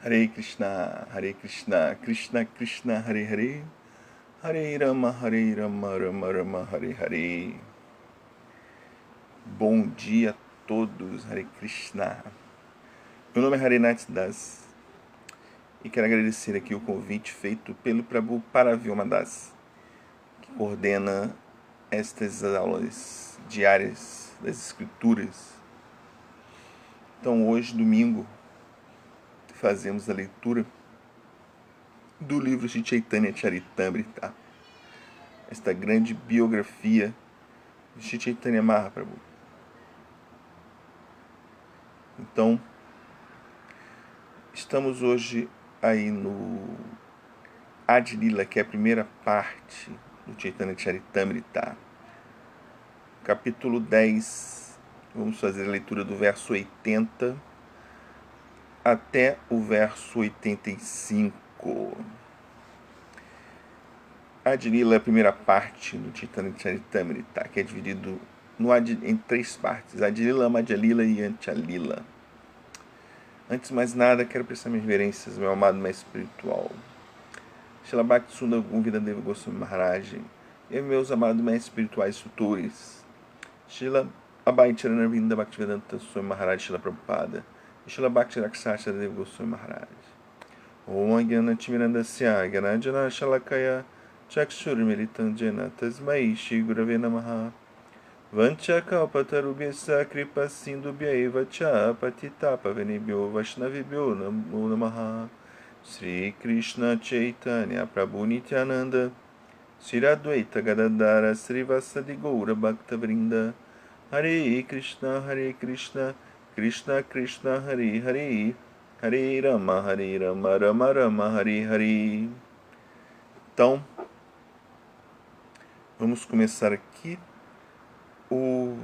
Hare Krishna, Krishna Krishna, Hare Hare, Hare Rama, Rama Rama, Hare Hare. Bom dia a todos, Hare Krishna. Meu nome é Harinath Das e quero agradecer aqui o convite feito pelo Prabhu Paravyoma Das, que coordena estas aulas diárias das escrituras. Então hoje, domingo, fazemos a leitura do livro de Chaitanya Charitamrita, esta grande biografia de Chaitanya Mahaprabhu. Então, estamos hoje aí no Adi Lila, que é a primeira parte do Chaitanya Charitamrita, capítulo 10. Vamos fazer a leitura do verso 80 até o verso 85. Adi Lila é a primeira parte do Chaitanya Charitamrita, que é dividido em três partes: Adi Lila, Madhya Lila e Antya Lila. Antes de mais nada, quero prestar minhas reverências ao meu amado mestre espiritual, Srila Bhaktisudanta Govinda Goswami Maharaj, e meus amados mestres espirituais instrutores, Srila Abhay Charanarvinda Bhaktivedanta Swami Maharaj, Srila Prabhupada, e Srila Bhakti Rakshasha Deva Goswami Maharaj. Om Agyana Timirandasya Gyananjana Shalakaya Chakshurmiritanjana Tasmai Shri Gurave Namaha. Vancha kalpatarubhyasa kripa sindubhya eva cha patita pavanebhyo vaishnavibhyo namo namaha. Sri Krishna Chaitanya Prabhu Nityananda Sri Advaita Gadadara Srivasadi Gaura Bhakta Vrinda. Hare Krishna Krishna Krishna Hare Hare, Hare Rama Rama Rama Hare Hare. Então, vamos começar aqui o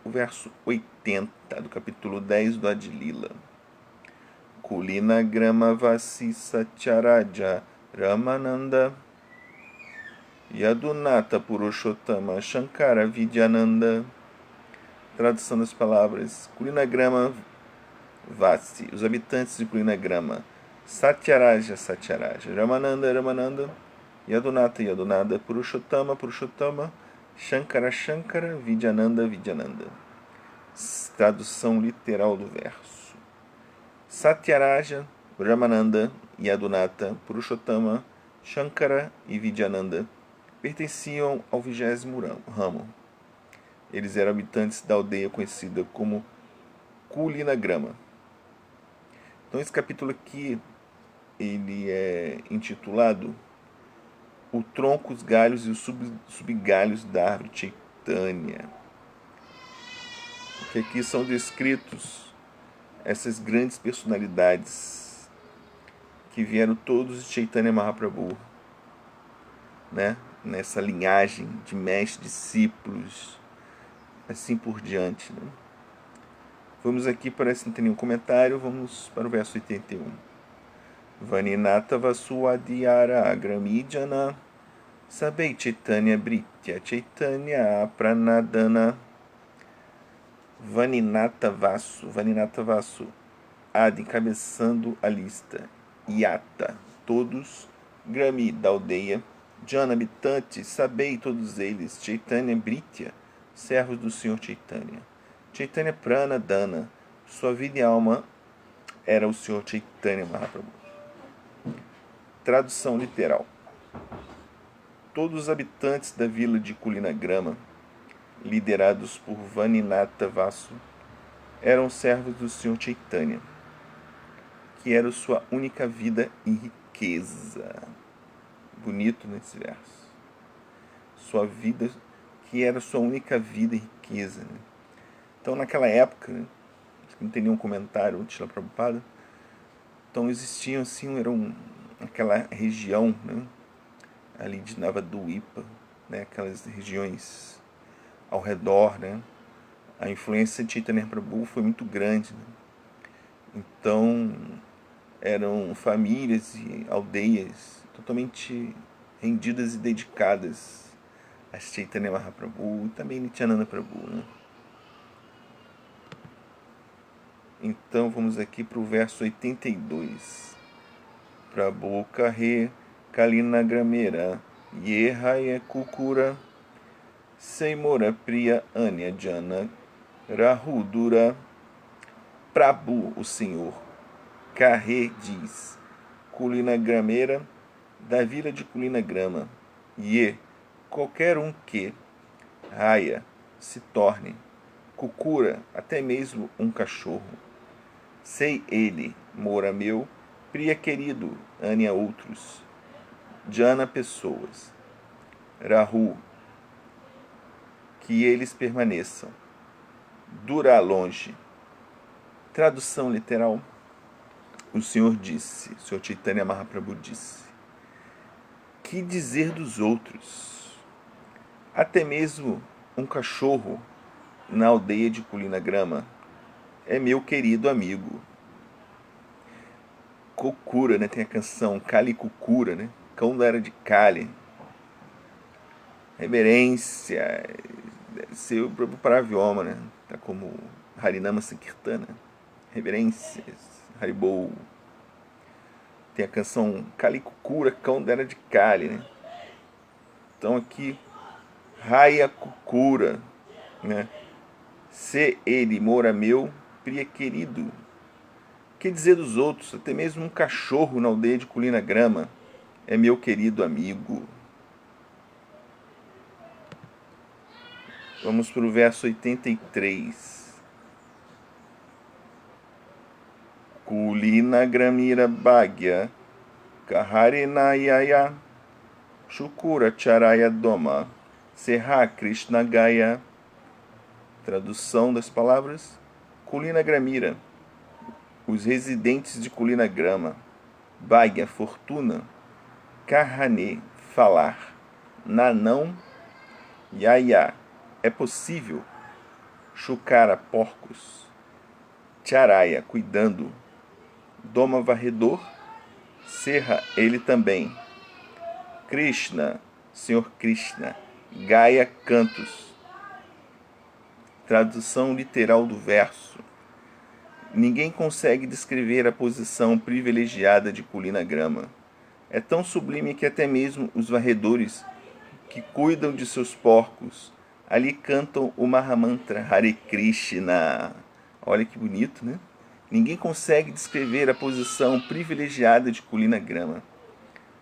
verso 80 do capítulo 10 do Adi Lila. Kulina Grama Vasi Satyaraja Ramananda Yadunata Purushottama Shankara Vidyananda. Tradução das palavras: Kulina Grama Vasi, os habitantes de Kulina Grama; Satyaraja, Satyaraja; Ramananda, Ramananda; Yadunata, Yadunata; Purushottama, Purushottama; Shankara, Shankara; Vidyananda, Vidyananda. Tradução literal do verso: Satyaraja, Ramananda, Yadunata, Purushottama, Shankara e Vidyananda pertenciam ao 20º ramo. Eles eram habitantes da aldeia conhecida como Kulina Grama. Então esse capítulo aqui, ele é intitulado O Tronco, os Galhos e os Subgalhos da Árvore Chaitanya. Porque aqui são descritos essas grandes personalidades que vieram todos de Chaitanya Mahaprabhu, né? Nessa linhagem de mestres, discípulos, assim por diante, né? Vamos aqui, parece que não tem nenhum comentário, vamos para o verso 81. Vaninata Vasuadhyara Gramidjana Sabei Chaitanya Britya Chaitanya Pranadana. Vaninata Vasu, Adi encabeçando a lista, Yata, todos, Grami, da aldeia, Jana, habitantes, Sabei, todos eles, Chaitanya Britya, servos do Senhor Chaitanya. Chaitanya Pranadana, sua vida e alma era o Senhor Chaitanya Mahaprabhu. Tradução literal: todos os habitantes da vila de Kulina Grama, liderados por Vaninata Vasu, eram servos do Senhor Chaitanya, que era sua única vida e riqueza. Bonito nesse verso. Sua vida, que era sua única vida e riqueza, né? Então, naquela época, né, não tem nenhum comentário de Srila Prabhupada, então existiam assim, aquela região, né, ali de Navaduipa, né, aquelas regiões ao redor, né, a influência de Chaitanya Prabhu foi muito grande, né? Então eram famílias e aldeias totalmente rendidas e dedicadas a Chaitanya Mahaprabhu e também Nityananda Prabhu, né? Então vamos aqui para o verso 82. Prabhu Kahe Kalina Grameira Yehaya Kukura Seimora Priya Anya Jana Rahudura. Prabhu, o Senhor, Kahe diz, Kulina Grameira, da vila de Kulina Grama, Ye, qualquer um que, Raya, se torne, Kukura, até mesmo um cachorro. Sei ele, Mora meu, Priya querido, Anya outros, Jana pessoas, Rahu, que eles permaneçam, Dura longe. Tradução literal, o Senhor disse, o Senhor Chaitanya Mahaprabhu disse, que dizer dos outros? Até mesmo um cachorro na aldeia de Kulina Grama é meu querido amigo. Kokura, né? Tem a canção Kali Kukura, né? Cão da era de Kali. Reverência, deve ser o próprio Paravyoma, né? Tá como Harinama Sankirtana. Reverências, Haribou. Tem a canção Kali Kukura, cão da era de Kali, né? Então aqui, Raya Kukura, né? Se ele, Mora meu, Priya querido. Que dizer dos outros? Até mesmo um cachorro na aldeia de Kulina Grama é meu querido amigo. Vamos para o verso 83. Kulina Gramira Bhagya Kaharina Yaya Shukura Charaya Doma Serra Krishna Gaya. Tradução das palavras: Kulina Gramira, os residentes de Kulina Grama, Bhagya, fortuna, Kahane, falar, Nanão, Yaya, é possível, Shukara, porcos, Charaya, cuidando, Doma, varredor, Serra, ele também, Krishna, Senhor Krishna, Gaya, cantos. Tradução literal do verso: ninguém consegue descrever a posição privilegiada de Kulina Grama. É tão sublime que até mesmo os varredores que cuidam de seus porcos ali cantam o Mahamantra Hare Krishna. Olha que bonito, né? Ninguém consegue descrever a posição privilegiada de Kulina Grama.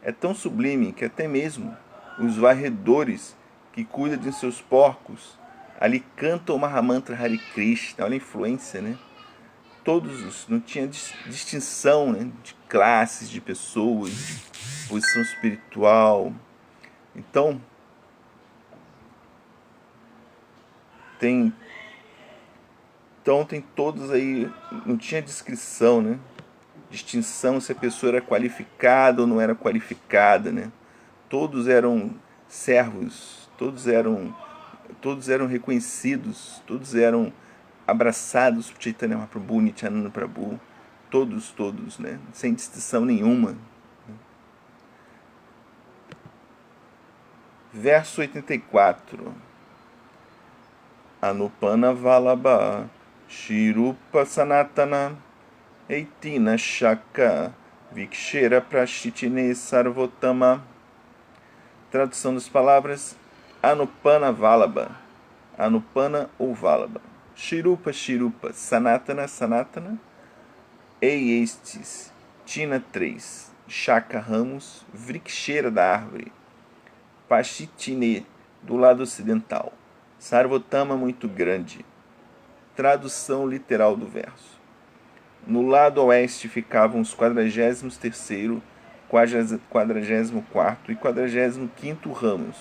É tão sublime que até mesmo os varredores que cuidam de seus porcos ali cantam o Mahamantra Hare Krishna. Olha a influência, né? Não tinha distinção, né, de classes, de pessoas, de posição espiritual. Então tem todos aí, não tinha descrição, né? Distinção se a pessoa era qualificada ou não era qualificada, né? Todos eram servos, todos eram reconhecidos, todos eram abraçados por Chaitanya Mahaprabhu, Nityananda Prabhu, todos, né? Sem distinção nenhuma. Verso 84. Anupana Valabha Shirupa Sanatana Eitina Shaka Vikshera Prashtitine Sarvotama. Tradução das palavras: Anupana Valabha, Anupana ou Valabha, Shirupa, Sanatana, Ei estes, Tina 3, Shaka ramos, Vrikshera da árvore, Pashitine do lado ocidental, Sarvotama muito grande. Tradução literal do verso: no lado oeste ficavam os 43º, 44º e 45º ramos,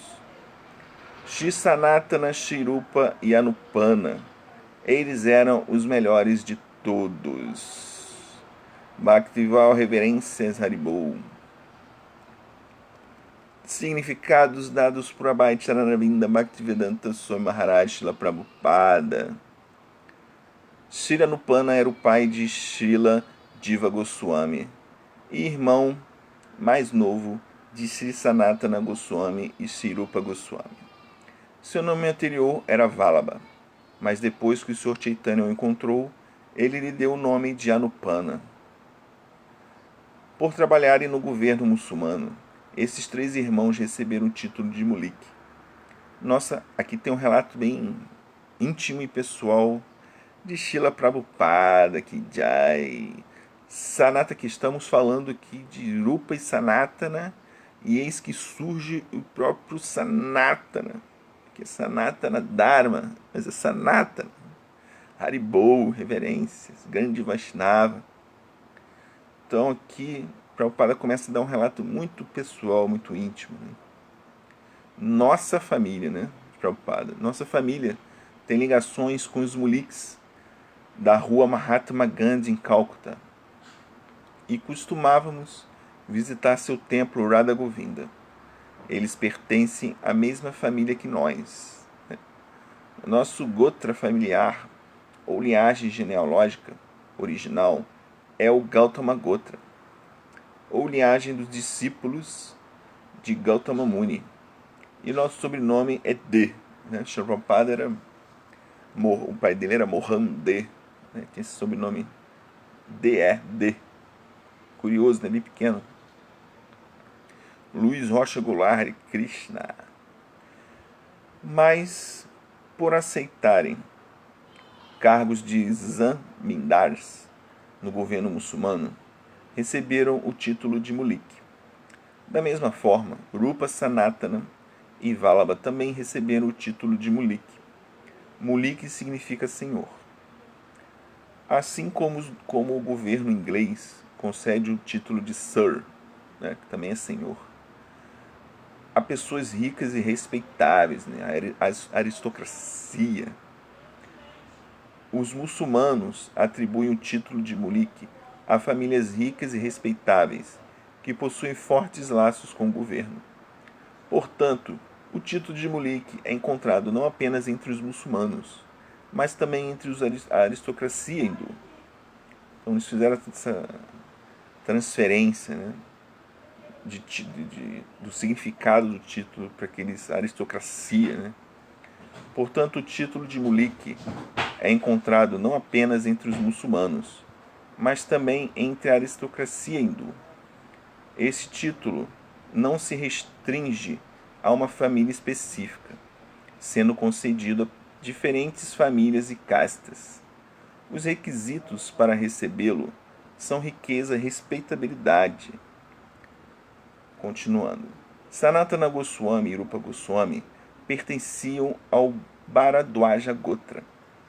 Shisanatana, Shirupa e Anupana. Eles eram os melhores de todos. Bhaktival, reverências, Haribou. Significados dados por Abhay Charanavinda Bhaktivedanta Swami Maharaj Srila Prabhupada. Srila Anupana era o pai de Srila Diva Goswami e irmão mais novo de Sri Sanatana Goswami e Srirupa Goswami. Seu nome anterior era Vallabha, mas depois que o Sr. Chaitanya o encontrou, ele lhe deu o nome de Anupana. Por trabalharem no governo muçulmano, esses 3 irmãos receberam o título de mulik. Nossa, aqui tem um relato bem íntimo e pessoal de Srila Prabhupada, que Jai. Sanata, que estamos falando aqui de Rupa e Sanatana, e eis que surge o próprio Sanatana, que é Sanatana Dharma, mas é Sanatana. Haribol, reverências, grande Vaishnava. Então aqui Prabhupada começa a dar um relato muito pessoal, muito íntimo. Né? Nossa família, né, Prabhupada, nossa família tem ligações com os muliks da rua Mahatma Gandhi em Calcutá. E costumávamos visitar seu templo Radha Govinda. Eles pertencem à mesma família que nós. Nosso Gotra familiar, ou linhagem genealógica original, é o Gautama Gotra, ou linhagem dos discípulos de Gautama Muni. E nosso sobrenome é De. Né? Prabhupada era o pai dele era Mohan De. Né? Tem esse sobrenome De. Curioso, né? Bem pequeno. Luiz Rocha Goulart, Krishna. Mas, por aceitarem cargos de zamindars no governo muçulmano, receberam o título de mulik. Da mesma forma, Rupa Sanatana e Vallabha também receberam o título de mulik. Mulik significa senhor. Assim como o governo inglês concede o título de Sir, né, que também é senhor, a pessoas ricas e respeitáveis, né, a aristocracia. Os muçulmanos atribuem o título de mulik a famílias ricas e respeitáveis, que possuem fortes laços com o governo. Portanto, o título de mulik é encontrado não apenas entre os muçulmanos, mas também entre a aristocracia hindu. Então eles fizeram essa transferência, né, do significado do título para aqueles aristocracia. Né? Portanto, o título de mulik é encontrado não apenas entre os muçulmanos, mas também entre a aristocracia hindu. Esse título não se restringe a uma família específica, sendo concedido a diferentes famílias e castas. Os requisitos para recebê-lo são riqueza e respeitabilidade. Continuando. Sanatana Goswami e Rupa Goswami pertenciam ao Bharadwaja Gotra,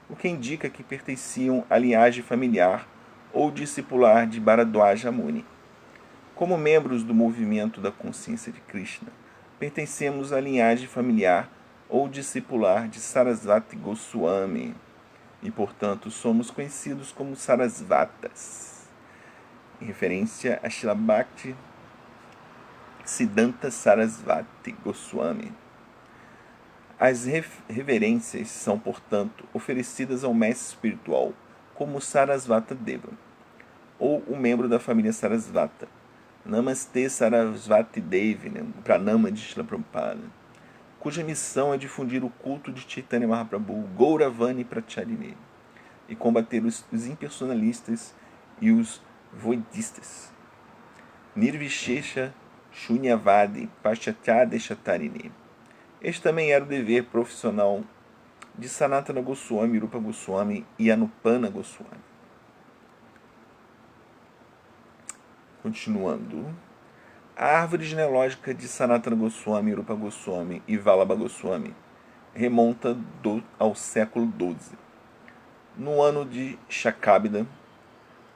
o que indica que pertenciam à linhagem familiar ou discipular de Bharadwaja Muni. Como membros do movimento da consciência de Krishna, pertencemos à linhagem familiar ou discipular de Sarasvati Goswami e, portanto, somos conhecidos como Sarasvatas, em referência a Srila Bhakti Siddhanta Sarasvati Goswami. As reverências são, portanto, oferecidas ao mestre espiritual como Sarasvata Deva, ou um membro da família Sarasvata. Namaste Sarasvati Devi, né? Pranama de Srila Prabhupada, cuja missão é difundir o culto de Chaitanya Mahaprabhu, Gauravani Pracharini, e combater os impersonalistas e os voidistas. Nirvishesha Shunyavadi Paschatyadesh-tarini. Este também era o dever profissional de Sanatana Goswami, Rupa Goswami e Anupana Goswami. Continuando. A árvore genealógica de Sanatana Goswami, Rupa Goswami e Vallabha Goswami remonta ao século XII. No ano de Shakabda,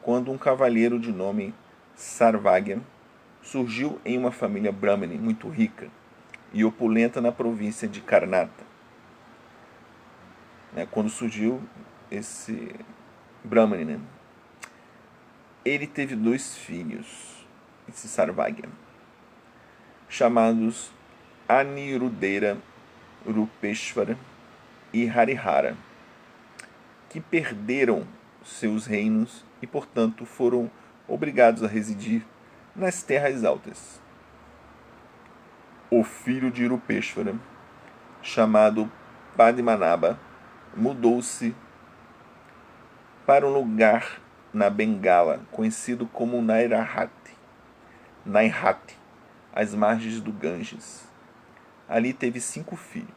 quando um cavalheiro de nome Sarvagya surgiu em uma família brahmane muito rica e opulenta na província de Karnataka. Quando surgiu esse brahmane, né? Ele teve 2 filhos, esse Sarvagya, chamados Anirudera, Rupeshvara e Harihara, que perderam seus reinos e, portanto, foram obrigados a residir nas terras altas. O filho de Rupeshvara, chamado Padmanabha, mudou-se para um lugar na Bengala, conhecido como Nairahati, Naihat, às margens do Ganges. Ali teve 5 filhos,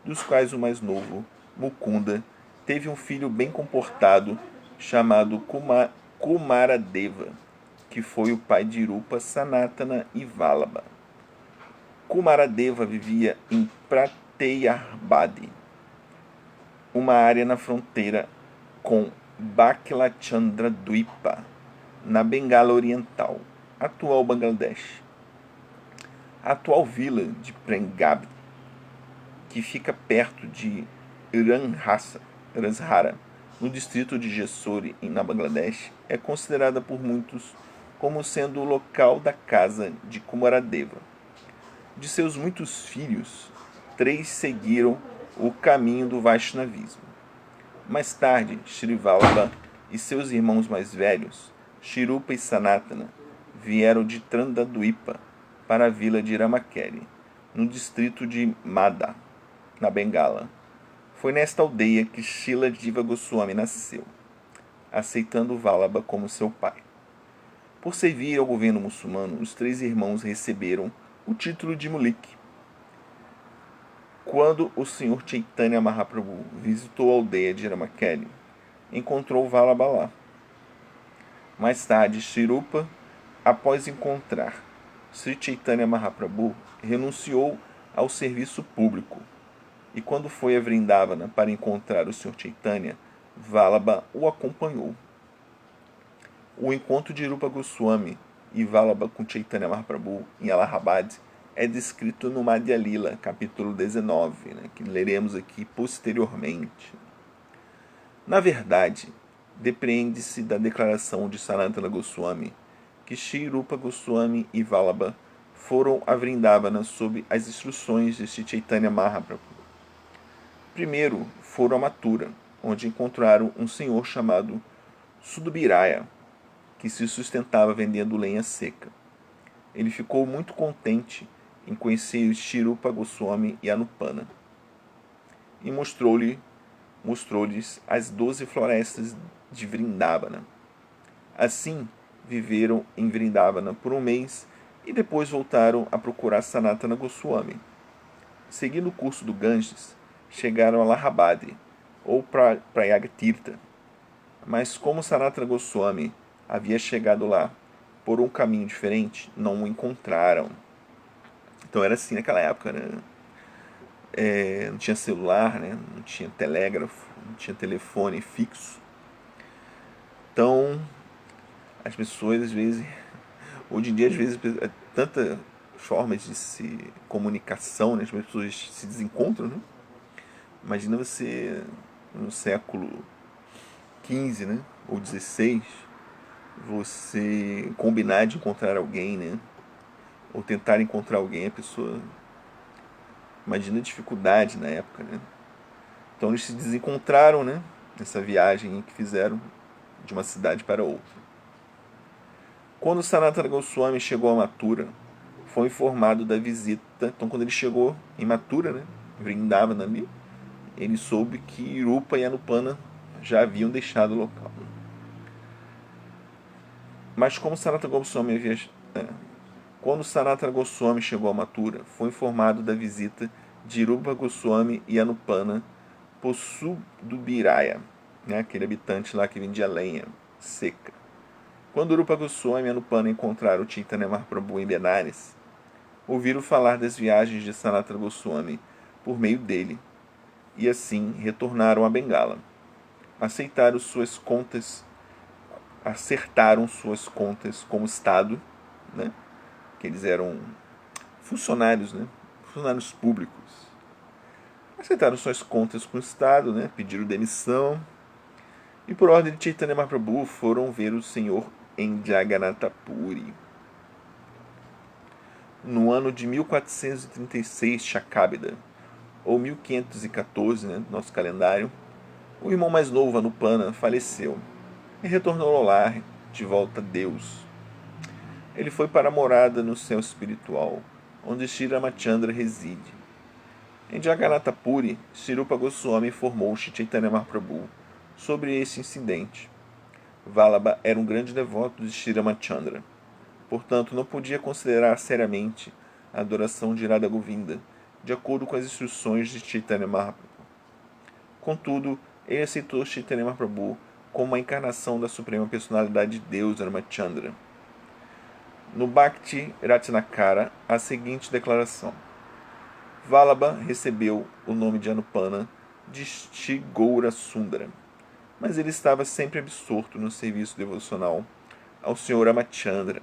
dos quais o mais novo, Mukunda, teve um filho bem comportado, chamado Kumaradeva, que foi o pai de Irupa, Sanatana e Vallabha. Kumaradeva vivia em Prateyarbhadi, uma área na fronteira com Baklachandradwipa, na Bengala Oriental, atual Bangladesh. A atual vila de Prengab, que fica perto de Ranhara, no distrito de Jessore, na Bangladesh, é considerada por muitos como sendo o local da casa de Kumaradeva. De seus muitos filhos, 3 seguiram o caminho do Vaishnavismo. Mais tarde, Shri Vallabha e seus irmãos mais velhos, Shirupa e Sanatana, vieram de Trandadwipa para a vila de Ramakeli, no distrito de Mada, na Bengala. Foi nesta aldeia que Srila Jiva Goswami nasceu, aceitando Vallabha como seu pai. Por servir ao governo muçulmano, os 3 irmãos receberam o título de Mulik. Quando o Sr. Chaitanya Mahaprabhu visitou a aldeia de Ramakeli, encontrou Vallabha lá. Mais tarde, Shirupa, após encontrar Sri Chaitanya Mahaprabhu, renunciou ao serviço público. E quando foi a Vrindavana para encontrar o Sr. Chaitanya, Vallabha o acompanhou. O encontro de Rupa Goswami e Vallabha com Chaitanya Mahaprabhu em Allahabad é descrito no Madhya Lila, capítulo 19, que leremos aqui posteriormente. Na verdade, depreende-se da declaração de Sanatana Goswami que Shri Rupa Goswami e Vallabha foram a Vrindavana sob as instruções de Shri Chaitanya Mahaprabhu. Primeiro foram a Mathura, onde encontraram um senhor chamado Sudubiraya, que se sustentava vendendo lenha seca. Ele ficou muito contente em conhecer Shri Rupa Goswami e Anupana, e mostrou-lhes as 12 florestas de Vrindavana. Assim, viveram em Vrindavana por um mês e depois voltaram a procurar Sanatana Goswami. Seguindo o curso do Ganges, chegaram a Allahabad, ou Prayagtirtha. Mas como Sanatana Goswami havia chegado lá por um caminho diferente, não o encontraram. Então era assim naquela época, né? Não tinha celular, né? Não tinha telégrafo, não tinha telefone fixo. Então, as pessoas, às vezes, hoje em dia, às vezes, tanta formas de comunicação, né? As pessoas se desencontram, né? Imagina você, no século XV, né? Ou XVI, você combinar de encontrar alguém, né? Ou tentar encontrar alguém, a pessoa... Imagina a dificuldade na época, né? Então eles se desencontraram, né? Nessa viagem que fizeram de uma cidade para outra. Quando Sanatana Goswami chegou a Mathura, foi informado da visita. Então quando ele chegou em Mathura, né? Vrindavana ali, ele soube que Irupa e Anupana já haviam deixado o local. Mas como Sanatana Goswami Quando Sanatana Goswami chegou a Mathura, foi informado da visita de Rupa Goswami e Anupana por Sudubiraya, né, aquele habitante lá que vendia lenha seca. Quando Rupa Goswami e Anupana encontraram Chaitanya Mahaprabhu em Benares, ouviram falar das viagens de Sanatana Goswami por meio dele, e assim retornaram a Bengala. Acertaram suas contas como Estado, né? Que eles eram funcionários, né? Funcionários públicos. Aceitaram suas contas com o Estado, né? Pediram demissão, e por ordem de Chaitanya Mahaprabhu foram ver o Senhor em Jagannatha Puri. No ano de 1436 Shakabida, ou 1514, né, nosso calendário, o irmão mais novo, Anupana, faleceu e retornou ao lar, de volta a Deus. Ele foi para a morada no céu espiritual, onde Shri Ramachandra reside. Em Jagannatha Puri, Shri Rupa Goswami informou Shri Chaitanya Mahaprabhu sobre esse incidente. Vallabha era um grande devoto de Shri Ramachandra. Portanto, não podia considerar seriamente a adoração de Radha Govinda, de acordo com as instruções de Chaitanya Mahaprabhu. Contudo, ele aceitou Chaitanya Mahaprabhu como uma encarnação da Suprema Personalidade de Deus, Ramachandra. No Bhakti Ratnakara, a seguinte declaração: Vallabha recebeu o nome de Anupana de Shri Gaura Sundara, mas ele estava sempre absorto no serviço devocional ao Sr. Ramachandra.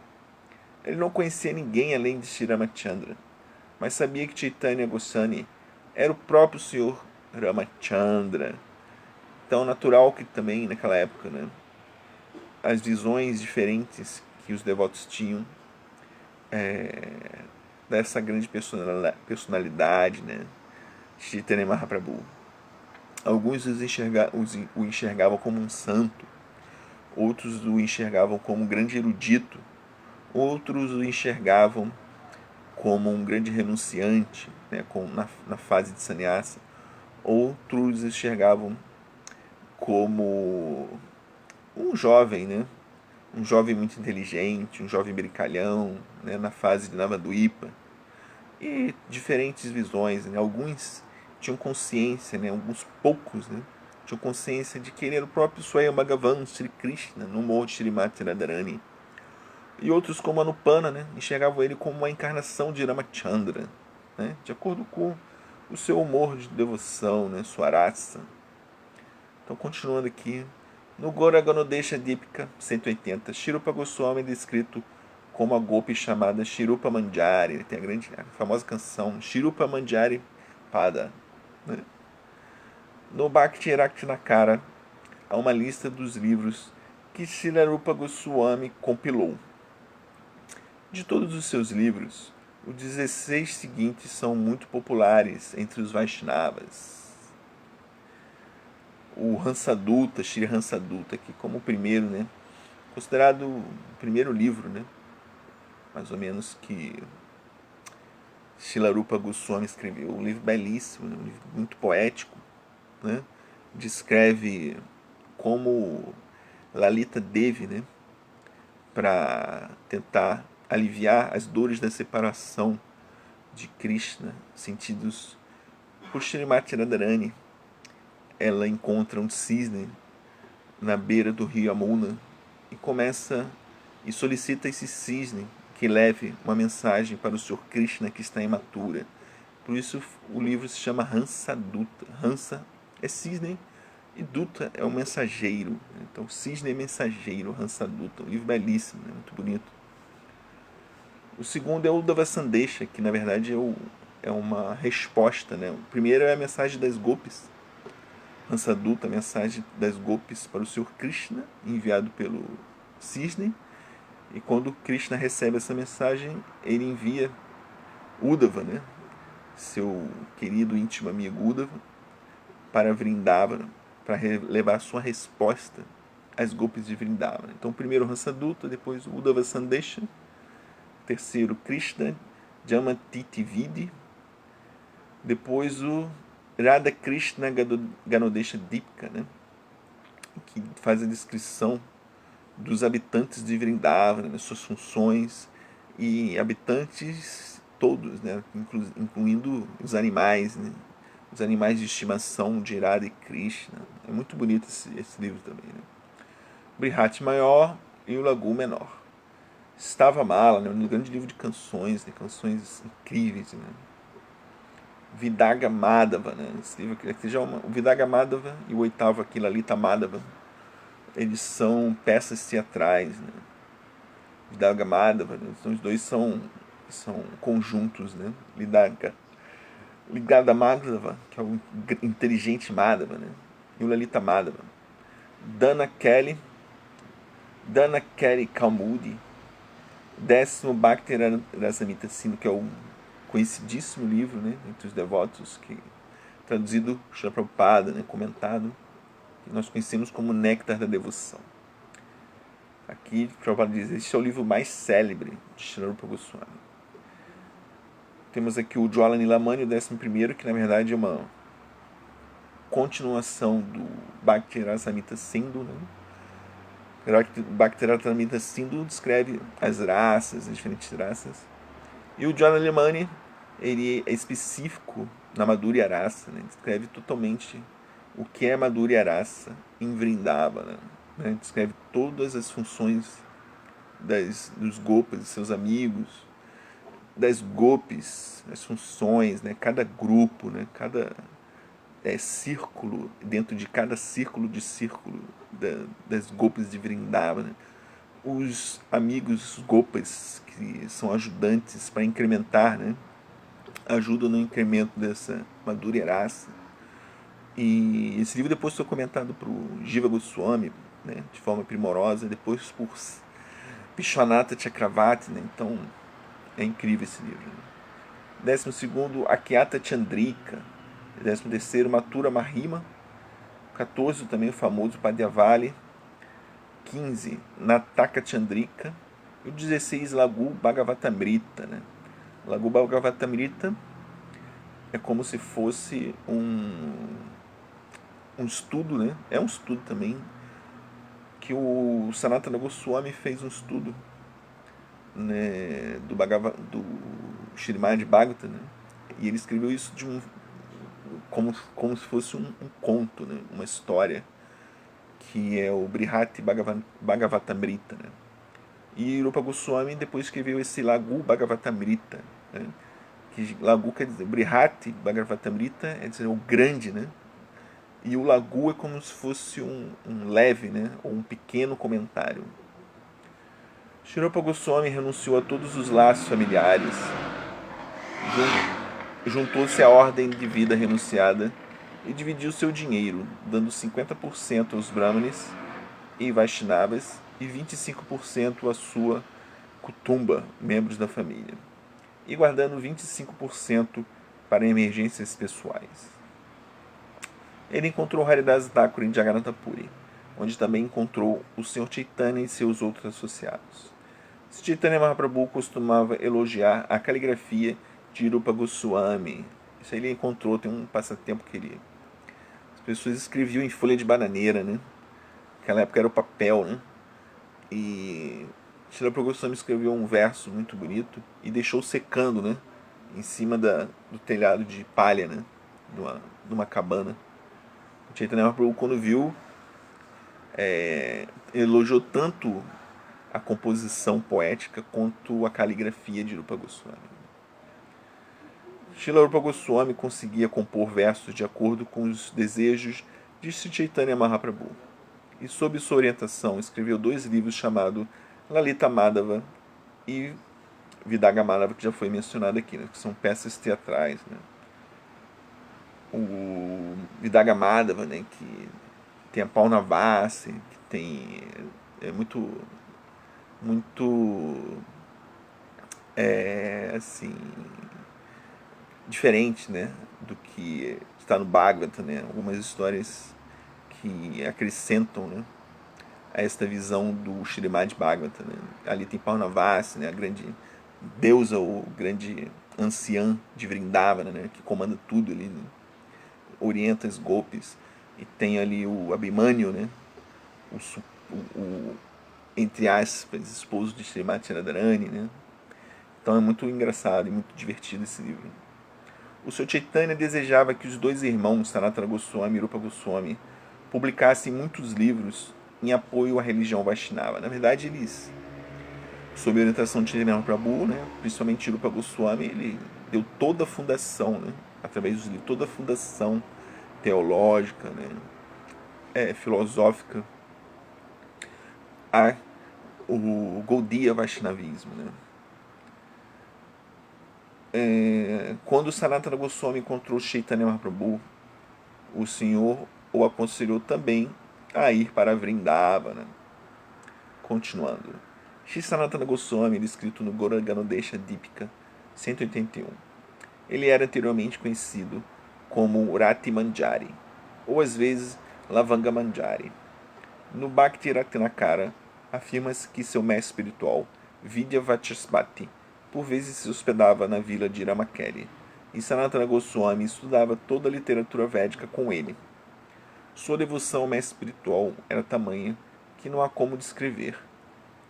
Ele não conhecia ninguém além de Shri Ramachandra, mas sabia que Chaitanya Goswami era o próprio Sr. Ramachandra. Então, natural que também, naquela época, né, as visões diferentes que os devotos tinham dessa grande personalidade, né, Chaitanya Mahaprabhu. Alguns o enxergavam como um santo, outros o enxergavam como um grande erudito, outros o enxergavam como um grande renunciante, né, na fase de sannyasa. Outros o enxergavam como um jovem, né, um jovem muito inteligente, um jovem brincalhão, né, na fase de Navadvipa. E diferentes visões, né? Alguns tinham consciência, né? Alguns poucos, né, tinham consciência de que ele era o próprio Swayam Bhagavan, Sri Krishna, no morro de Srimati Radharani. E outros, como Anupana, né, enxergavam ele como uma encarnação de Ramachandra, né, de acordo com o seu humor de devoção, né, sua raça. Então, continuando aqui, no Gora Ganodesha Dipika 180, Shirupa Goswami é descrito como a golpe chamada Shirupa Manjari. Ele tem a famosa canção Shirupa Manjari Pada, né? No Bhakti Ratnakara há uma lista dos livros que Srila Rupa Goswami compilou. De todos os seus livros, os 16 seguintes são muito populares entre os Vaishnavas. O Hansadutta, Shri Hansadutta, aqui como o primeiro, né, considerado o primeiro livro, né, mais ou menos, que Srila Rupa Goswami escreveu. Um livro belíssimo, né, um livro muito poético, né, descreve como Lalita Devi, né, para tentar aliviar as dores da separação de Krishna, sentidos por Srimati Radharani, ela encontra um cisne na beira do rio Yamuna e solicita esse cisne que leve uma mensagem para o Sr. Krishna que está em Mathura. Por isso o livro se chama Hansadutta. Hansa é cisne e Dutta é o mensageiro. Então cisne é mensageiro, Hansadutta. Um livro belíssimo, né? Muito bonito. O segundo é o Uddhava Sandesha, que na verdade é uma resposta, né? O primeiro é a mensagem das Gopis, Hansadutta, a mensagem das Gopis para o Sr. Krishna, enviado pelo cisne. E quando Krishna recebe essa mensagem, ele envia Uddhava, né, seu querido íntimo amigo Uddhava, para Vrindavana, para levar sua resposta às Gopis de Vrindavana. Então, primeiro Hansadutta, depois Uddhava Sandesha, terceiro Krishna Jamatiti Vidi, depois o Radha Krishna Ganodesha Dipika, né, que faz a descrição dos habitantes de Vrindavana, né, suas funções, e habitantes todos, né, incluindo os animais, né, os animais de estimação de Radha e Krishna. É muito bonito esse livro também, né. Brihat maior e o Lagu menor. Stava Mala, né, um grande livro de canções, né, canções incríveis, né. Vidaga Madhava, né? Esse livro aqui já o Vidaga Madhava e o oitavo aqui, Lalita Madhava, eles são peças teatrais, né? Vidaga Madhava, né? Então, os dois são conjuntos, né? Ligada Madhava, que é o inteligente Madhava, né? E o Lalita Madhava. Dana Kelly Kaumudi, 10º Bhakti Rasamrita Sindhu, que é o conhecidíssimo livro, né, entre os devotos, que traduzido Srila Prabhupada, né, comentado, que nós conhecemos como Néctar da Devoção. Aqui Prabhupada diz: este é o livro mais célebre de Srila Rupa Goswami. Temos aqui o Jwala Nilamani, o 11º, que na verdade é uma continuação do Bhakti Rasamrita Sindhu, né, Bhakti-Ratamrita Sindhu descreve as raças, as diferentes raças. E o John Alemani, ele é específico na Madhurya Rasa, né? Descreve totalmente o que é Madhurya Rasa em Vrindavana, né? Descreve todas as funções dos gopis, de seus amigos, das gopis, as funções, né? Cada grupo, né? Cada círculo, dentro de cada círculo das gopis de Vrindavana, os amigos gopas que são ajudantes para incrementar, né? Ajudam no incremento dessa Madhurya Rasa. E esse livro depois foi comentado por Jiva Goswami, né? De forma primorosa, depois por Vishwanatha Chakravarti, né? Então é incrível esse livro. 12º, Akyata Chandrika. 13º, Mathura Mahima. 14, também o famoso Padyavali. 15, Nataka Chandrika. E o 16, Laghu Bhagavatamrita, né? Laghu Bhagavatamrita é como se fosse um estudo, né? É um estudo também, que o Sanatana Goswami fez um estudo, né, do Srimad Bhagavatam, né? E ele escreveu isso como se fosse um conto, né? Uma história, que é o Brihati Bhagavatamrita, né? E Rupa Goswami depois escreveu esse Laghu Bhagavatamrita, né? Que Laghu quer dizer, Brihati Bhagavatamrita é dizer o grande, né? E o Laghu é como se fosse um leve, né? Ou um pequeno comentário. Sri Rupa Goswami renunciou a todos os laços familiares, juntou-se à ordem de vida renunciada e dividiu seu dinheiro, dando 50% aos Brahmanes e Vaishnavas e 25% à sua Kutumba, membros da família, e guardando 25% para emergências pessoais. Ele encontrou Haridas Thakur em Jagannatha Puri, onde também encontrou o Sr. Chaitanya e seus outros associados. Chaitanya Mahaprabhu costumava elogiar a caligrafia de Rupa Goswami. Isso aí ele encontrou, tem um passatempo que as pessoas escreviam em folha de bananeira, né? Naquela época era o papel, né? E Srila Rupa Goswami escreveu um verso muito bonito e deixou secando, né? Em cima do telhado de palha, né? De uma cabana. O Chaitanya Mahaprabhu, quando viu, elogiou tanto a composição poética quanto a caligrafia de Rupa Goswami. Srila Rupa Goswami conseguia compor versos de acordo com os desejos de Sri Chaitanya Mahaprabhu. E sob sua orientação escreveu 2 livros chamados Lalita Madhava e Vidaga Madhava, que já foi mencionado aqui, né? Que são peças teatrais, né? O Vidaga Madhava, né? Que tem a Paunavasi, que tem muito assim, diferente, né, do que está no Bhagavatam, né? Algumas histórias que acrescentam, né, a esta visão do Srimad Bhagavatam, né? Ali tem Paunavasi, né, a grande deusa, o grande anciã de Vrindavana, né, que comanda tudo ali, né? Orienta os gopis. E tem ali o Abhimanyu, né, o entre aspas, esposo de Srimati Radharani, né? Então é muito engraçado e muito divertido esse livro. O Sr. Chaitanya desejava que os 2 irmãos, Sanatana Goswami e Rupa Goswami, publicassem muitos livros em apoio à religião Vaishnava. Na verdade, eles, sob a orientação de Chaitanya Prabhu, né, principalmente Rupa Goswami, ele deu toda a fundação, né, através dos livros, toda a fundação teológica, né, filosófica, o Gaudiya Vaishnavismo, né? Quando Sanatana Goswami encontrou Chaitanya Mahaprabhu, o Senhor o aconselhou também a ir para Vrindavana. Continuando. Shri Sanatana Goswami, escrito no Gauraganodesha Dipika 181. Ele era anteriormente conhecido como Rati Manjari, ou às vezes Lavanga Manjari. No Bhakti Ratnakara, afirma-se que seu mestre espiritual, Vidya Vachaspati, por vezes se hospedava na vila de Ramakeli, e Sanatana Goswami estudava toda a literatura védica com ele. Sua devoção ao mestre espiritual era tamanha que não há como descrever.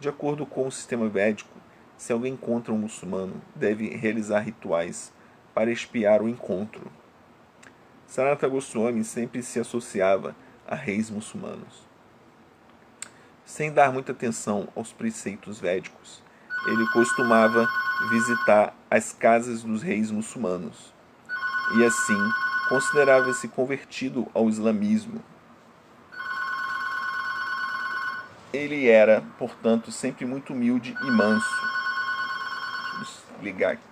De acordo com o sistema védico, se alguém encontra um muçulmano, deve realizar rituais para expiar o encontro. Sanatana Goswami sempre se associava a reis muçulmanos. Sem dar muita atenção aos preceitos védicos, ele costumava visitar as casas dos reis muçulmanos e assim considerava-se convertido ao islamismo. Ele era, portanto, sempre muito humilde e manso. Deixa eu ligar aqui.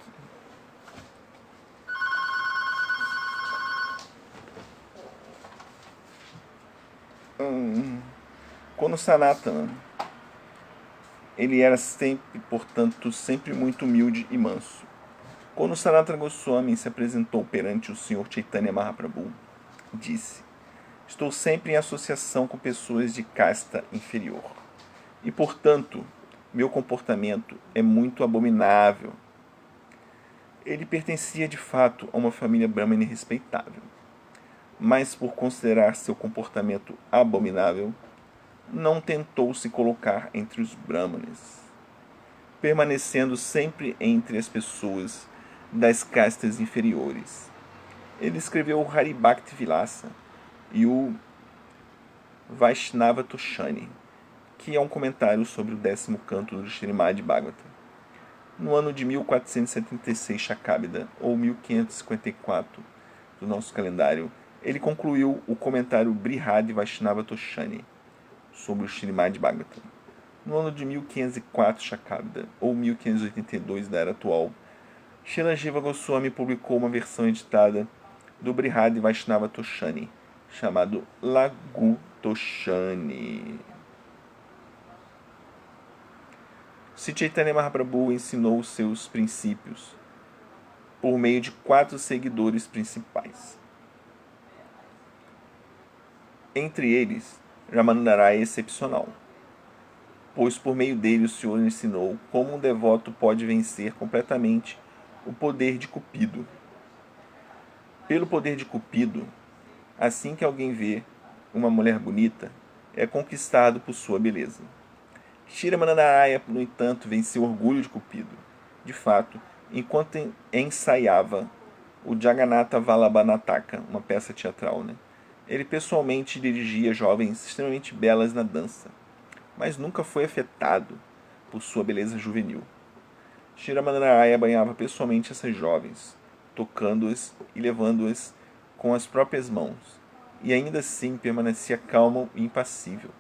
Quando Sanatana, ele era sempre, portanto, sempre muito humilde e manso. Quando Sanatana Goswami se apresentou perante o Sr. Chaitanya Mahaprabhu, disse: estou sempre em associação com pessoas de casta inferior. E, portanto, meu comportamento é muito abominável. Ele pertencia de fato a uma família brahmana respeitável. Mas, por considerar seu comportamento abominável, não tentou se colocar entre os brahmanes, permanecendo sempre entre as pessoas das castas inferiores. Ele escreveu o Haribhakti Vilasa e o Vaishnava Toshani, que é um comentário sobre o 10º canto do Srimad Bhagavatam. No ano de 1476 Shakabida, ou 1554 do nosso calendário, ele concluiu o comentário Brihad Vaishnava Toshani sobre o Srimad Bhagavatam. No ano de 1504 Shakabida, ou 1582 da era atual, Srila Jiva Goswami publicou uma versão editada do Brihad Vaishnava Toshani, chamado Laghu Toshani. Sri Chaitanya Mahaprabhu ensinou seus princípios por meio de 4 seguidores principais. Entre eles, Ramananda é excepcional, pois por meio dele o Senhor ensinou como um devoto pode vencer completamente o poder de Cupido. Pelo poder de Cupido, assim que alguém vê uma mulher bonita, é conquistado por sua beleza. Shri Ramananda, no entanto, venceu o orgulho de Cupido. De fato, enquanto ensaiava o Jagannatha Vallabhanataka, uma peça teatral, ele pessoalmente dirigia jovens extremamente belas na dança, mas nunca foi afetado por sua beleza juvenil. Shri Ramananda banhava pessoalmente essas jovens, tocando-as e levando-as com as próprias mãos, e ainda assim permanecia calmo e impassível,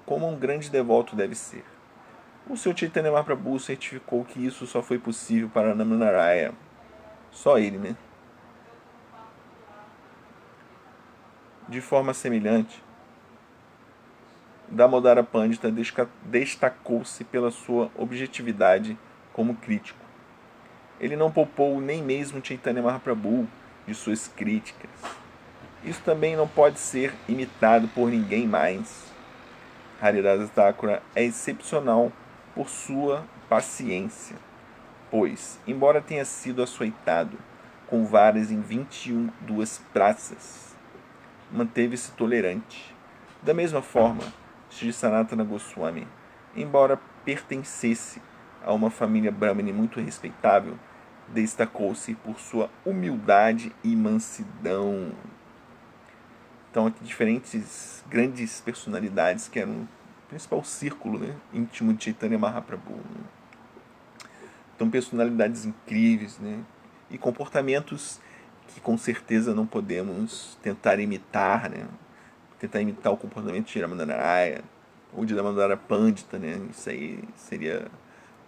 como um grande devoto deve ser. O Sr. Chaitanya Mahaprabhu certificou que isso só foi possível para Ramananda. Só ele, De forma semelhante, Damodara Pandita destacou-se pela sua objetividade como crítico. Ele não poupou nem mesmo Chaitanya Mahaprabhu de suas críticas. Isso também não pode ser imitado por ninguém mais. Haridasa Thakura é excepcional por sua paciência, pois, embora tenha sido açoitado com varas em 22 praças, manteve-se tolerante. Da mesma forma, Sri Sanatana Goswami, embora pertencesse a uma família brahmana muito respeitável, destacou-se por sua humildade e mansidão. Então, aqui diferentes grandes personalidades que eram o principal círculo íntimo de Chaitanya Mahaprabhu. Então, personalidades incríveis, e comportamentos que com certeza não podemos tentar imitar, tentar imitar o comportamento de Ramananda ou de Damodara Pandita, Isso aí seria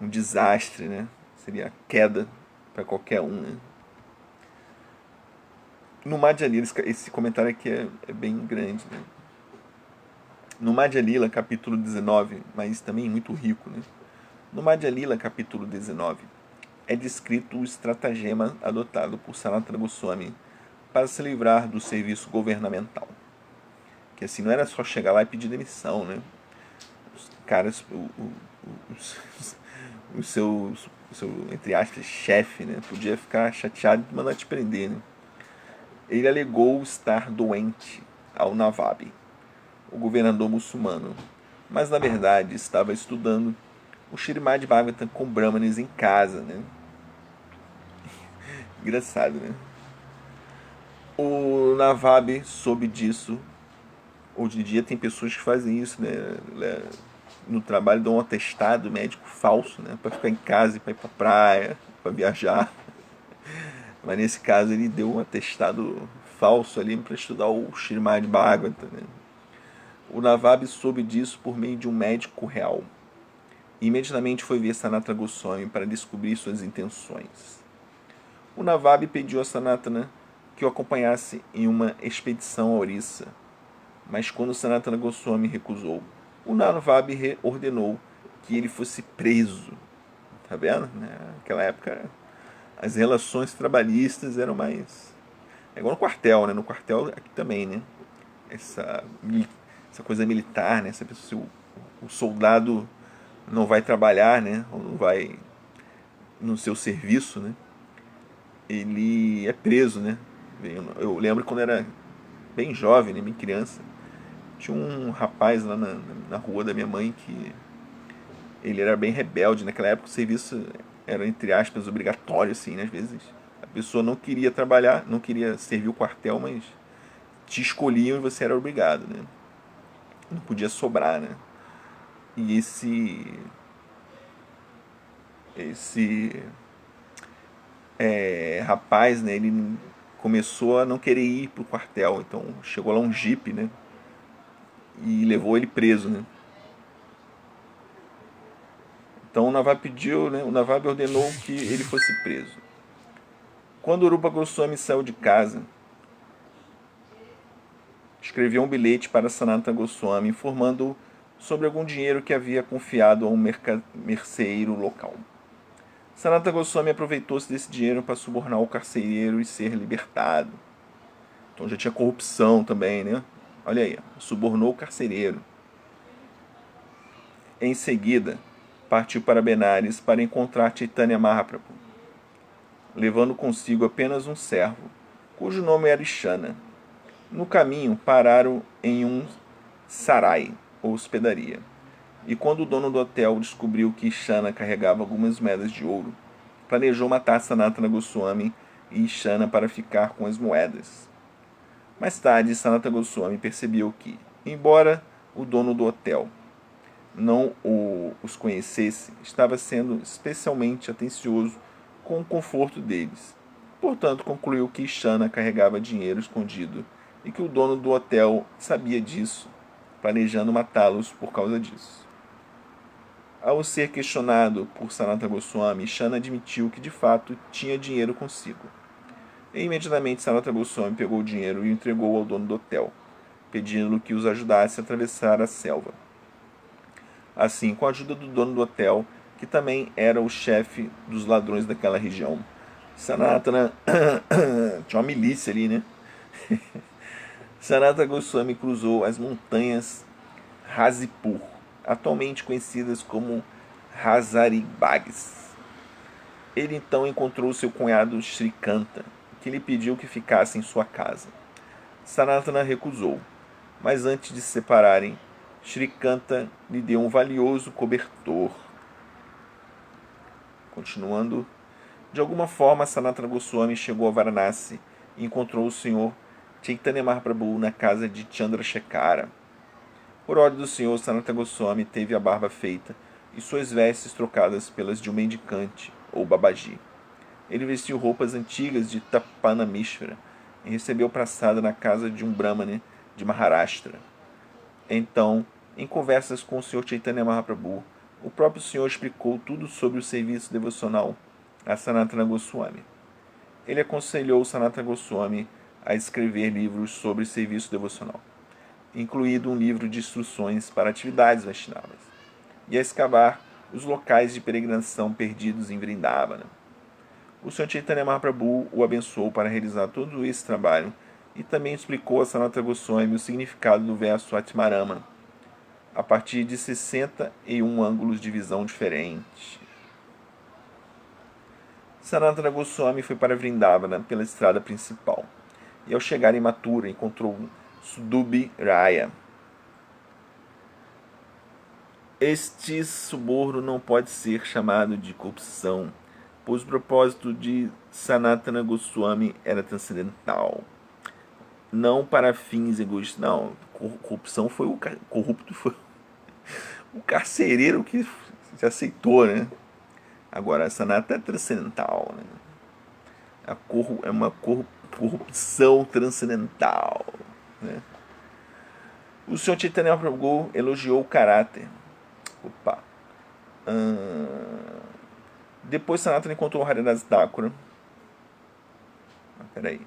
um desastre, Seria queda para qualquer um, No Madhya Lila, esse comentário aqui é bem grande, No Madhya Lila, capítulo 19, mas também muito rico, No Madhya Lila, capítulo 19, é descrito o estratagema adotado por Sanatana Goswami para se livrar do serviço governamental. Que assim, não era só chegar lá e pedir demissão, Os caras, o seu, entre aspas, chefe, podia ficar chateado e mandar te prender, Ele alegou estar doente ao Nawab, o governador muçulmano, mas na verdade estava estudando o Srimad Bhagavatam com Brahmanes em casa, né? Engraçado, né? O Navab soube disso. Hoje em dia tem pessoas que fazem isso, né? No trabalho dão um atestado médico falso, né? Para ficar em casa e para ir para praia, para viajar. Mas nesse caso ele deu um atestado falso ali para estudar o Srimad Bhagavatam, né? O Navab soube disso por meio de um médico real. E imediatamente foi ver Sanatana Goswami para descobrir suas intenções. O Navab pediu a Sanatana que o acompanhasse em uma expedição a Orissa, mas quando Sanatana Goswami recusou, o Navab ordenou que ele fosse preso. Tá vendo? Naquela época as relações trabalhistas eram mais... É igual no quartel, né? No quartel aqui também, né? Essa coisa militar, né? Essa pessoa, o soldado não vai trabalhar, né? Ou não vai no seu serviço, né? Ele é preso, né? Eu lembro quando era bem jovem, né? Bem criança, tinha um rapaz lá na rua da minha mãe que ele era bem rebelde. Naquela época o serviço era, entre aspas, obrigatório, assim, né? Às vezes a pessoa não queria trabalhar, não queria servir o quartel, mas te escolhiam e você era obrigado, né? Não podia sobrar, né? E esse rapaz, né, ele começou a não querer ir pro quartel, então chegou lá um jipe, né, e levou ele preso, né. Então o Navab pediu, né, o Navab ordenou que ele fosse preso. Quando Urupa Goswami saiu de casa, escreveu um bilhete para Sanatana Goswami informando sobre algum dinheiro que havia confiado a um merceeiro local. Sanatana Goswami aproveitou-se desse dinheiro para subornar o carcereiro e ser libertado. Então já tinha corrupção também, né? Olha aí, subornou o carcereiro. Em seguida, partiu para Benares para encontrar Chaitanya Mahaprabhu, levando consigo apenas um servo, cujo nome era Ishana. No caminho, pararam em um sarai, ou hospedaria. E quando o dono do hotel descobriu que Ishana carregava algumas moedas de ouro, planejou matar Sanatana Goswami e Ishana para ficar com as moedas. Mais tarde, Sanatana Goswami percebeu que, embora o dono do hotel não os conhecesse, estava sendo especialmente atencioso com o conforto deles. Portanto, concluiu que Ishana carregava dinheiro escondido e que o dono do hotel sabia disso, planejando matá-los por causa disso. Ao ser questionado por Sanatana Goswami, Ishana admitiu que de fato tinha dinheiro consigo. E imediatamente Sanatana Goswami pegou o dinheiro e o entregou ao dono do hotel, pedindo que os ajudasse a atravessar a selva. Assim, com a ajuda do dono do hotel, que também era o chefe dos ladrões daquela região, Sanatana tinha uma milícia ali, né? Sanatana Goswami cruzou as montanhas Hazipur, atualmente conhecidas como Hazaribags. Ele então encontrou seu cunhado Shrikanta, que lhe pediu que ficasse em sua casa. Sanatana recusou, mas antes de se separarem, Shrikanta lhe deu um valioso cobertor. Continuando, de alguma forma Sanatana Goswami chegou a Varanasi e encontrou o Senhor Chaitanya Mahaprabhu na casa de Chandrasekhara. Por ordem do Senhor, Sanatana Goswami teve a barba feita e suas vestes trocadas pelas de um mendicante, ou babaji. Ele vestiu roupas antigas de Tapanamishvara e recebeu praçada na casa de um brahmane de Maharashtra. Então, em conversas com o Sr. Chaitanya Mahaprabhu, o próprio Senhor explicou tudo sobre o serviço devocional a Sanatana Goswami. Ele aconselhou Sanatana Goswami a escrever livros sobre serviço devocional, incluído um livro de instruções para atividades Vaishnavas, e a escavar os locais de peregrinação perdidos em Vrindavana. O Sr. Chaitanya Mahaprabhu o abençoou para realizar todo esse trabalho e também explicou a Sanatana Goswami o significado do verso Atmarama, a partir de 61 ângulos de visão diferentes. Sanatana Goswami foi para Vrindavana pela estrada principal, e ao chegar em Mathura encontrou Sudubhi Raya. Este suborno não pode ser chamado de corrupção, pois o propósito de Sanatana Goswami era transcendental, não para fins egoístas. Não, corrupção foi o corrupto, foi o carcereiro que se aceitou, né? Agora, a Sanatana é transcendental, né? É uma corrupção transcendental, né? O Sr. Chaitanya Prabhu elogiou o caráter. Opa. Depois Sanatana encontrou Haridas Thakura.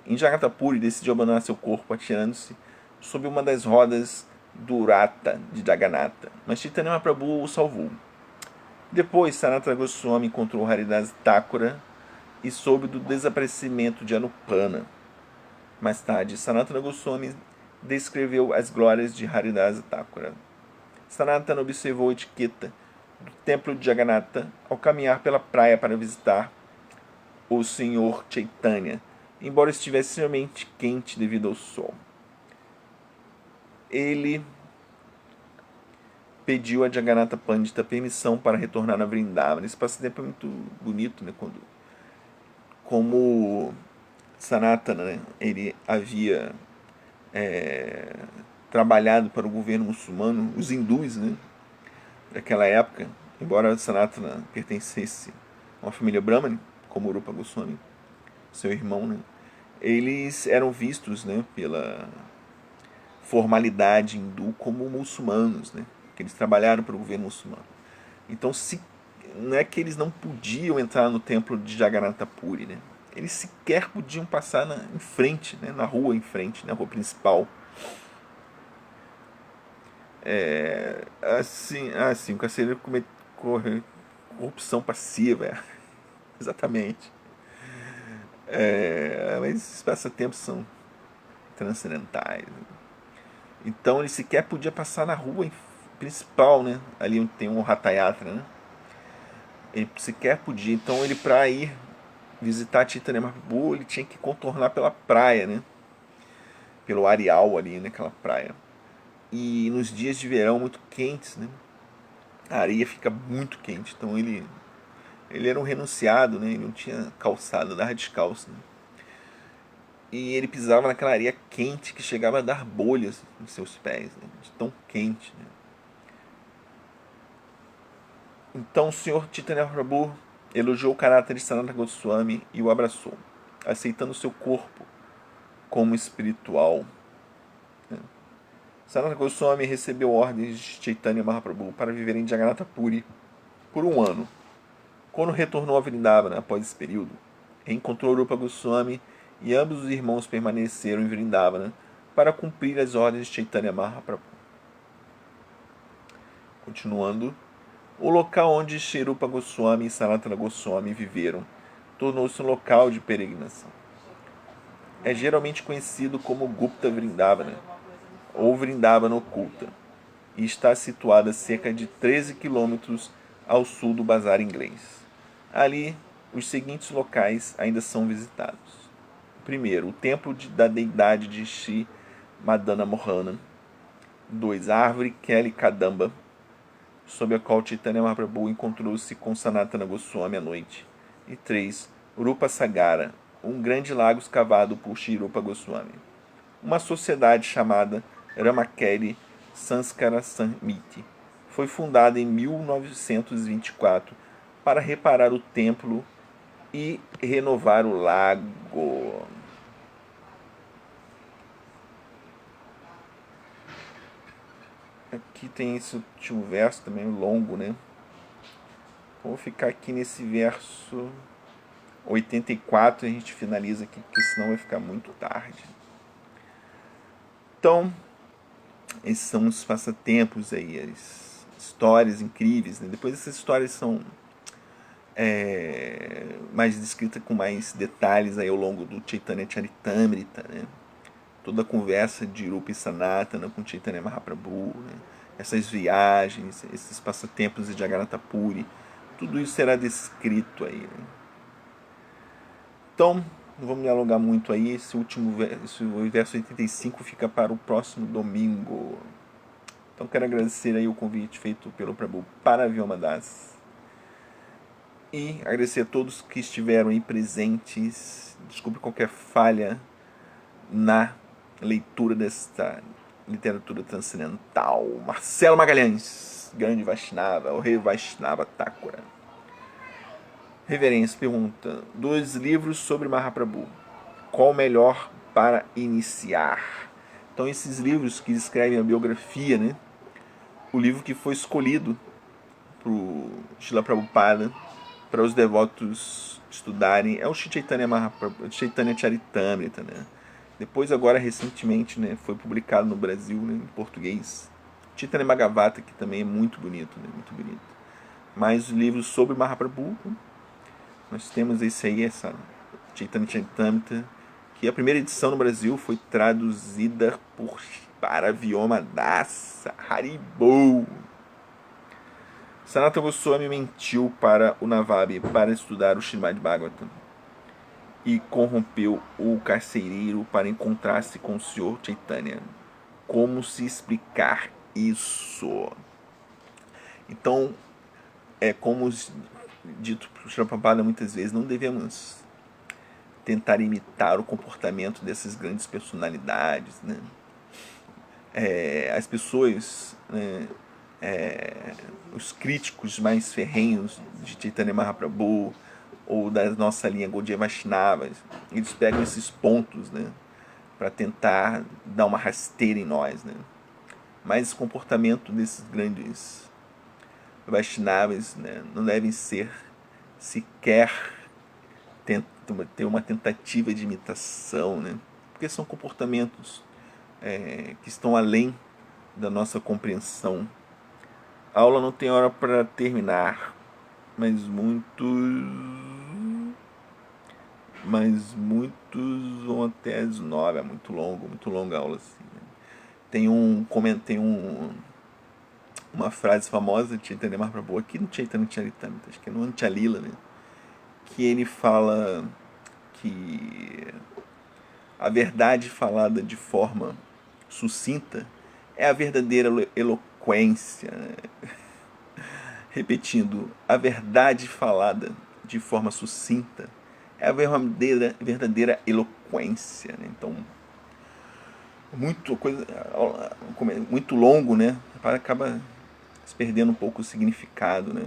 Em Jagatapuri decidiu abandonar seu corpo atirando-se sob uma das rodas do Rata de Jagannatha, mas Chaitanya Mahaprabhu o salvou. Depois Sanatana Goswami encontrou Haridas Thakura e soube do desaparecimento de Anupana. Mais tarde, Sanatana Goswami descreveu as glórias de Haridas Thakura. Sanatana observou a etiqueta do templo de Jagannatha ao caminhar pela praia para visitar o Senhor Chaitanya, embora estivesse extremamente quente devido ao sol. Ele pediu a Jagannatha Pandita permissão para retornar a Vrindavana. Esse passatempo é muito bonito, né? Como Sanatana, né? Ele havia trabalhado para o governo muçulmano, os hindus, né? Daquela época, embora Sanatana pertencesse a uma família brahmane, como Rupa Goswami, seu irmão, né? Eles eram vistos, né, pela formalidade hindu como muçulmanos, né? Que eles trabalharam para o governo muçulmano. Então, não é que eles não podiam entrar no templo de Jagannatha Puri, né? Eles sequer podiam passar em frente, né? Na rua em frente, na rua principal. O carcereiro comete corrupção passiva, exatamente. Mas esses passatempos são transcendentais. Então ele sequer podia passar na rua principal, né? Ali onde tem um Ratha Yatra, né? Ele sequer podia. Então ele, para ir visitar Chaitanya Mahaprabhu, ele tinha que contornar pela praia, né? Pelo areal ali, naquela praia. E nos dias de verão muito quentes, né? A areia fica muito quente. Então ele era um renunciado, né? Ele não tinha calçado, andava descalço, né? E ele pisava naquela areia quente que chegava a dar bolhas nos seus pés, né? De tão quente, né? Então o Sr. Chaitanya Prabhu elogiou o caráter de Sanatana Goswami e o abraçou, aceitando seu corpo como espiritual. Sanatana Goswami recebeu ordens de Chaitanya Mahaprabhu para viver em Jagannatha Puri por 1 ano. Quando retornou a Vrindavana após esse período, encontrou Rupa Goswami e ambos os irmãos permaneceram em Vrindavana para cumprir as ordens de Chaitanya Mahaprabhu. Continuando, o local onde Shri Rupa Goswami e Sanatana Goswami viveram tornou-se um local de peregrinação. É geralmente conhecido como Gupta Vrindavana, ou Vrindavana Oculta, e está situado a cerca de 13 quilômetros ao sul do Bazar Inglês. Ali, os seguintes locais ainda são visitados. Primeiro, o templo da deidade de Shri Madana Mohan. 2. A árvore Kelly Kadamba, sob a qual Chaitanya Mahaprabhu encontrou-se com Sanatana Goswami à noite. E 3. Rupa Sagara, um grande lago escavado por Shri Rupa Goswami. Uma sociedade chamada Ramakeli Sanskara Samiti foi fundada em 1924 para reparar o templo e renovar o lago. Aqui tem esse último verso também, longo, né? Vou ficar aqui nesse verso 84 e a gente finaliza aqui, porque senão vai ficar muito tarde. Então, esses são os passatempos aí, as histórias incríveis, né? Depois essas histórias são mais descritas com mais detalhes aí ao longo do Chaitanya Charitamrita, né? Toda a conversa de Rupa e Sanatana com Chaitanya Mahaprabhu, né? Essas viagens, esses passatempos de Jagannatha Puri, tudo isso será descrito aí, né? Então, não vamos me alongar muito aí, esse último verso, o verso 85 fica para o próximo domingo. Então quero agradecer aí o convite feito pelo Prabhu para Vyoma Das. E agradecer a todos que estiveram aí presentes. Desculpe qualquer falha na leitura desta literatura transcendental. Marcelo Magalhães, grande Vaishnava, o rei Vaishnava Thakura. Reverência pergunta: 2 livros sobre Mahaprabhu. Qual o melhor para iniciar? Então, esses livros que descrevem a biografia, né? O livro que foi escolhido por Srila Prabhupada para os devotos estudarem é o Chaitanya Mahaprabhu, Chaitanya Charitamrita, né? Depois, agora, recentemente, né, foi publicado no Brasil, né, em português. Chaitanya Bhagavata, que também é muito bonito, né, muito bonito. Mas os livros sobre Mahaprabhu, nós temos esse aí, essa Chaitanya Charitamrita, que a primeira edição no Brasil foi traduzida para Vyoma Das, Haribol. Sanatana Goswami mentiu para o Navabi para estudar o Srimad Bhagavatam e corrompeu o carcereiro para encontrar-se com o Sr. Chaitanya. Como se explicar isso? Então, como dito por Srila Prabhupada muitas vezes, não devemos tentar imitar o comportamento dessas grandes personalidades, né? As pessoas, né, os críticos mais ferrenhos de Chaitanya Mahaprabhu ou da nossa linha Gaudiya Vaishnava, eles pegam esses pontos, né, para tentar dar uma rasteira em nós, né? Mas esse comportamento desses grandes Vaishnavas, né, não devem ser sequer ter uma tentativa de imitação, né? Porque são comportamentos que estão além da nossa compreensão. A aula não tem hora para terminar, mas muitos vão até as 9. É muito longa a aula assim, né? Tem uma frase famosa de Chaitanya Mahaprabhu aqui no Chaitanya Charitamrita, acho que é no Antya-lila, né? Que ele fala que a verdade falada de forma sucinta é a verdadeira eloquência, né? Repetindo, a verdade falada de forma sucinta é a verdadeira eloquência, né? Então, muito longo, né? Acaba se perdendo um pouco o significado, né?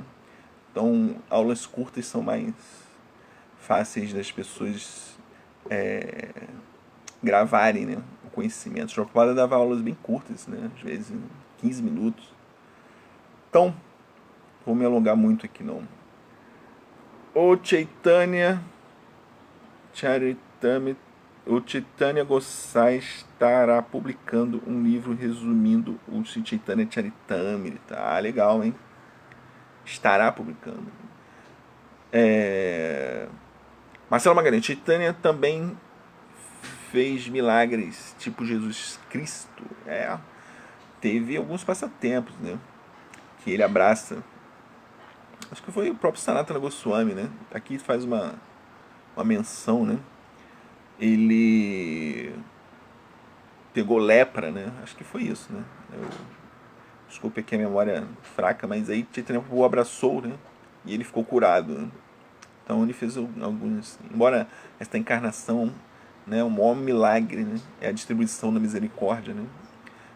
Então, aulas curtas são mais fáceis das pessoas gravarem, né, o conhecimento. O Prabhupada dava aulas bem curtas, né, às vezes em 15 minutos. Então, vou me alongar muito aqui não. O Chaitanya Charitamrita, o Chaitanya Gosai estará publicando um livro resumindo o Chaitanya Charitamrita. Ah, legal, hein? Estará publicando. Marcelo Magalhães, Chaitanya também fez milagres tipo Jesus Cristo. Teve alguns passatempos, né, que ele abraça. Acho que foi o próprio Sanatana Goswami, né? Aqui faz uma menção, né? Ele pegou lepra, né? Acho que foi isso, né? Desculpe aqui a memória fraca, mas aí Chaitanya Prabhu abraçou, né? E ele ficou curado, né? Então ele fez alguns, embora esta encarnação, né, o maior milagre, né, é a distribuição da misericórdia, né,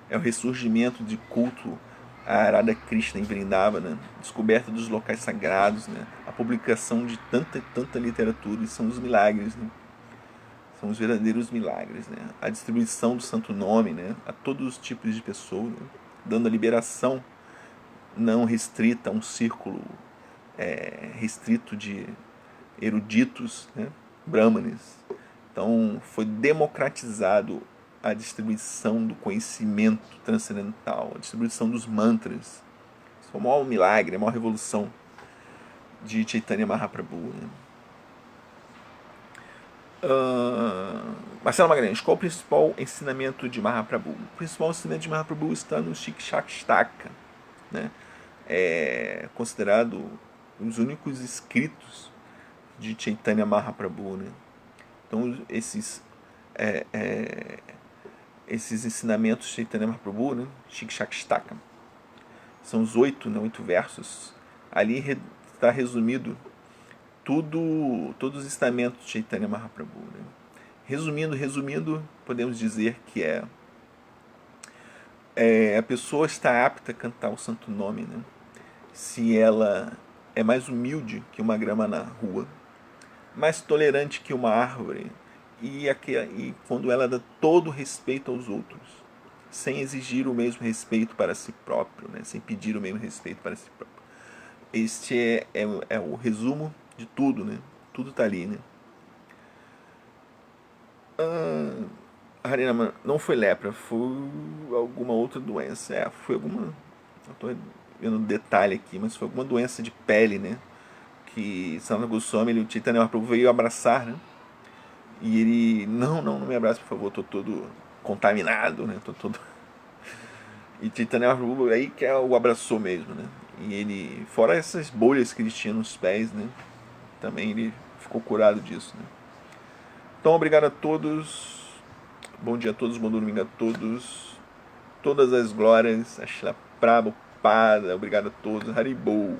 é o ressurgimento de culto a Arada Krishna em Vrindavana, né, descoberta dos locais sagrados, né, a publicação de tanta literatura, e são os milagres, né, são os verdadeiros milagres, né, a distribuição do santo nome, né, a todos os tipos de pessoas, né, dando a liberação não restrita a um círculo restrito de eruditos, né, brahmanes. Então foi democratizado a distribuição do conhecimento transcendental, a distribuição dos mantras. Isso foi o maior milagre, a maior revolução de Chaitanya Mahaprabhu, né? Marcelo Magalhães, qual o principal ensinamento de Mahaprabhu? O principal ensinamento de Mahaprabhu está no Shikshashtaka, né? É considerado os únicos escritos de Chaitanya Mahaprabhu, né? Então esses ensinamentos de Chaitanya Mahaprabhu, né? Shikshashtaka, são os 8, né, 8 versos. Ali está resumido todos os ensinamentos de Chaitanya Mahaprabhu, né? Resumindo, podemos dizer que a pessoa está apta a cantar o santo nome, né? Se ela é mais humilde que uma grama na rua, mais tolerante que uma árvore, e quando ela dá todo o respeito aos outros, sem exigir o mesmo respeito para si próprio, né? Sem pedir o mesmo respeito para si próprio. Este é o resumo de tudo, né? Tudo está ali, né? Harinama, não foi lepra, foi alguma outra doença. Foi alguma. Não estou vendo detalhe aqui, mas foi alguma doença de pele, né? Que Sanatana Goswami, o Chaitanya Mahaprabhu veio abraçar, né? E ele, não me abraça, por favor, tô todo contaminado, né? Tô todo. E Chaitanya Mahaprabhu aí que o abraçou mesmo, né? E ele, fora essas bolhas que ele tinha nos pés, né? Também ele ficou curado disso, né? Então, obrigado a todos. Bom dia a todos, bom domingo a todos. Todas as glórias, a Shila Prabhupada, obrigado a todos. Haribol.